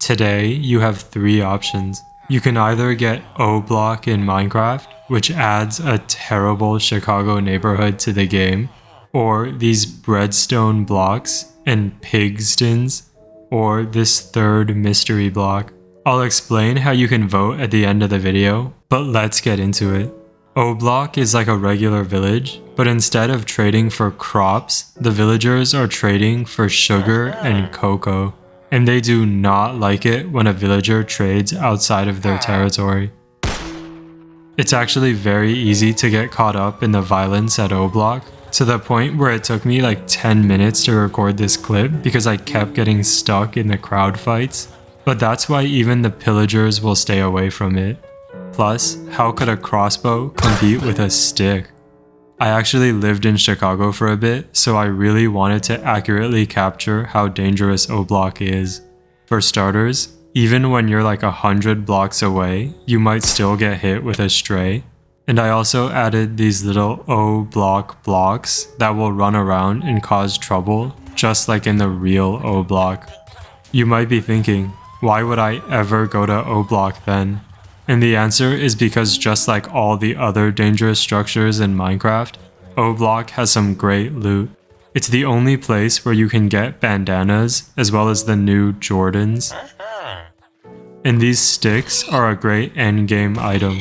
Today, you have three options. You can either get O Block in Minecraft, which adds a terrible Chicago neighborhood to the game, or these Breadstone blocks and Pigstons, or this third mystery block. I'll explain how you can vote at the end of the video, but let's get into it. O Block is like a regular village, but instead of trading for crops, the villagers are trading for sugar and cocoa. And they do not like it when a villager trades outside of their territory. It's actually very easy to get caught up in the violence at O Block, to the point where it took me like 10 minutes to record this clip because I kept getting stuck in the crowd fights. But that's why even the pillagers will stay away from it. Plus, how could a crossbow compete with a stick? I actually lived in Chicago for a bit, so I really wanted to accurately capture how dangerous O Block is. For starters, even when you're like 100 blocks away, you might still get hit with a stray. And I also added these little O Block blocks that will run around and cause trouble, just like in the real O Block. You might be thinking, why would I ever go to O Block then? And the answer is because just like all the other dangerous structures in Minecraft, O Block has some great loot. It's the only place where you can get bandanas as well as the new Jordans. And these sticks are a great endgame item,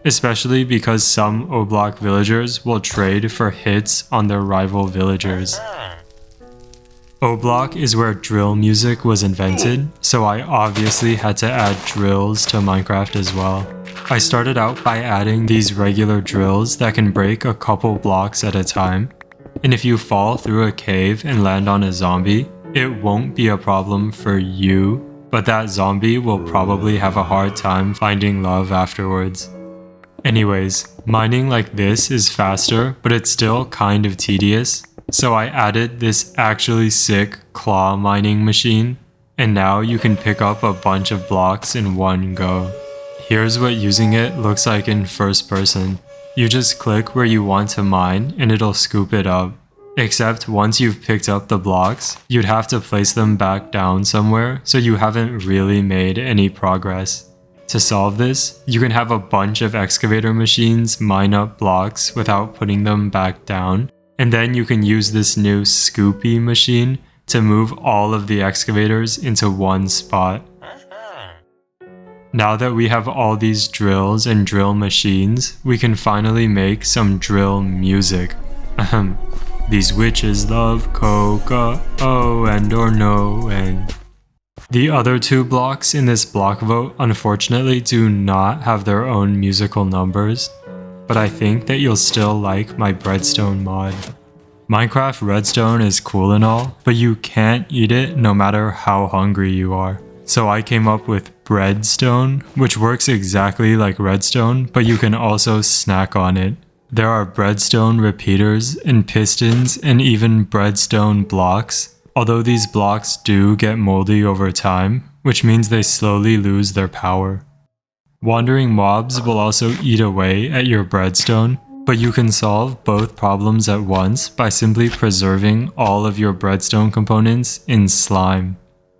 especially because some O Block villagers will trade for hits on their rival villagers. O Block is where drill music was invented, so I obviously had to add drills to Minecraft as well. I started out by adding these regular drills that can break a couple blocks at a time, and if you fall through a cave and land on a zombie, it won't be a problem for you, but that zombie will probably have a hard time finding love afterwards. Anyways, mining like this is faster, but it's still kind of tedious. So I added this actually sick claw mining machine, and now you can pick up a bunch of blocks in one go. Here's what using it looks like in first person. You just click where you want to mine and it'll scoop it up. Except once you've picked up the blocks, you'd have to place them back down somewhere, so you haven't really made any progress. To solve this, you can have a bunch of excavator machines mine up blocks without putting them back down. And then you can use this new Scoopy machine to move all of the excavators into one spot. Now that we have all these drills and drill machines, we can finally make some drill music. Ahem. These witches love cocoa and or no and. The other two blocks in this block vote unfortunately do not have their own musical numbers, but I think that you'll still like my Breadstone mod. Minecraft Redstone is cool and all, but you can't eat it no matter how hungry you are. So I came up with Breadstone, which works exactly like Redstone, but you can also snack on it. There are Breadstone repeaters and pistons and even Breadstone blocks, although these blocks do get moldy over time, which means they slowly lose their power. Wandering mobs will also eat away at your Breadstone, but you can solve both problems at once by simply preserving all of your Breadstone components in slime.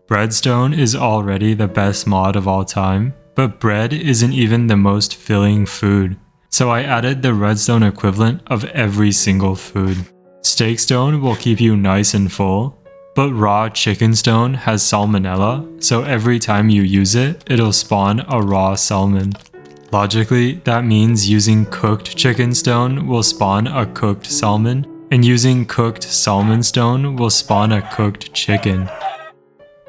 Breadstone is already the best mod of all time, but bread isn't even the most filling food, so I added the redstone equivalent of every single food. Steakstone will keep you nice and full, but raw chicken stone has salmonella, so every time you use it, it'll spawn a raw salmon. Logically, that means using cooked chicken stone will spawn a cooked salmon, and using cooked salmon stone will spawn a cooked chicken.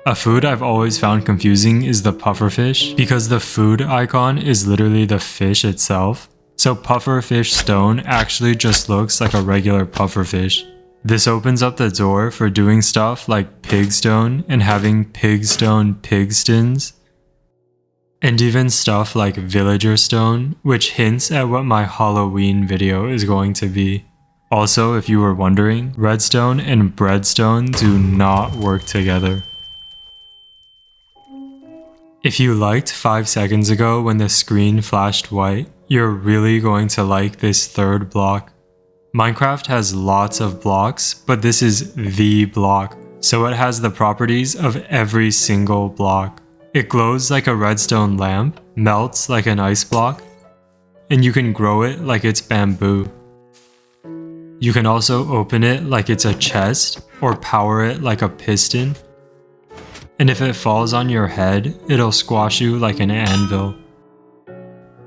A food I've always found confusing is the pufferfish, because the food icon is literally the fish itself, so pufferfish stone actually just looks like a regular pufferfish. This opens up the door for doing stuff like pigstone and having pigstone pigstons, and even stuff like villager stone, which hints at what my Halloween video is going to be. Also, if you were wondering, redstone and breadstone do not work together. If you liked 5 seconds ago when the screen flashed white, you're really going to like this third block. Minecraft has lots of blocks, but this is the block, so it has the properties of every single block. It glows like a redstone lamp, melts like an ice block, and you can grow it like it's bamboo. You can also open it like it's a chest, or power it like a piston. And if it falls on your head, it'll squash you like an anvil.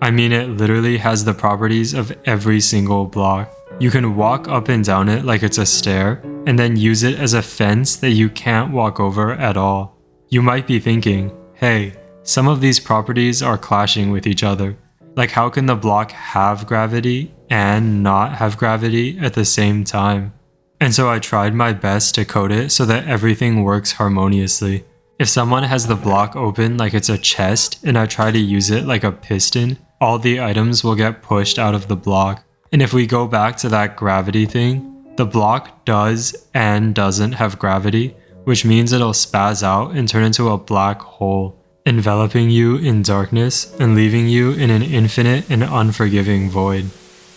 I mean, it literally has the properties of every single block. You can walk up and down it like it's a stair, and then use it as a fence that you can't walk over at all. You might be thinking, hey, some of these properties are clashing with each other. Like, how can the block have gravity and not have gravity at the same time? And so I tried my best to code it so that everything works harmoniously. If someone has the block open like it's a chest and I try to use it like a piston, all the items will get pushed out of the block. And if we go back to that gravity thing, the block does and doesn't have gravity, which means it'll spaz out and turn into a black hole, enveloping you in darkness and leaving you in an infinite and unforgiving void.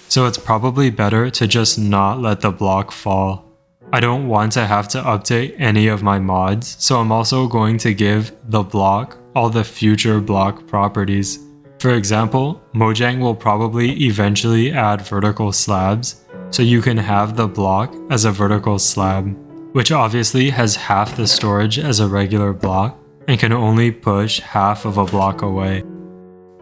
So it's probably better to just not let the block fall. I don't want to have to update any of my mods, so I'm also going to give the block all the future block properties. For example, Mojang will probably eventually add vertical slabs, so you can have the block as a vertical slab, which obviously has half the storage as a regular block and can only push half of a block away.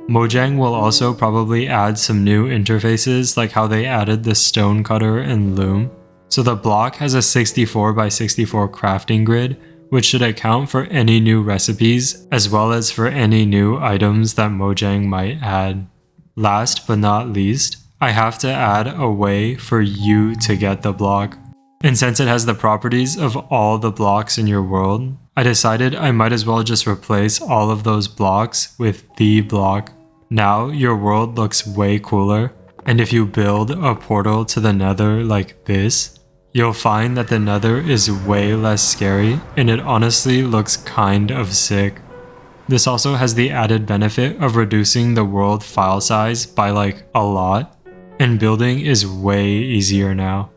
Mojang will also probably add some new interfaces like how they added the stone cutter and loom. So the block has a 64x64 crafting grid, which should account for any new recipes as well as for any new items that Mojang might add. Last but not least, I have to add a way for you to get the block. And since it has the properties of all the blocks in your world, I decided I might as well just replace all of those blocks with the block. Now your world looks way cooler, and if you build a portal to the Nether like this, you'll find that the Nether is way less scary, and it honestly looks kind of sick. This also has the added benefit of reducing the world file size by like a lot, and building is way easier now.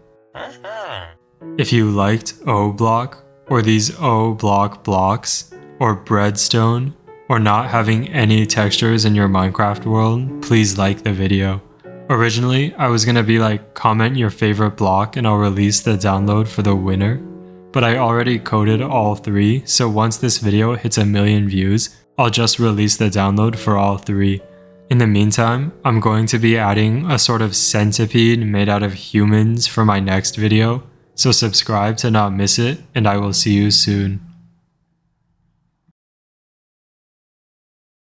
If you liked O block, or these O block blocks, or Breadstone, or not having any textures in your Minecraft world, please like the video. Originally, I was gonna be like, comment your favorite block and I'll release the download for the winner, but I already coded all three, so once this video hits 1 million views, I'll just release the download for all three. In the meantime, I'm going to be adding a sort of centipede made out of humans for my next video, so subscribe to not miss it, and I will see you soon.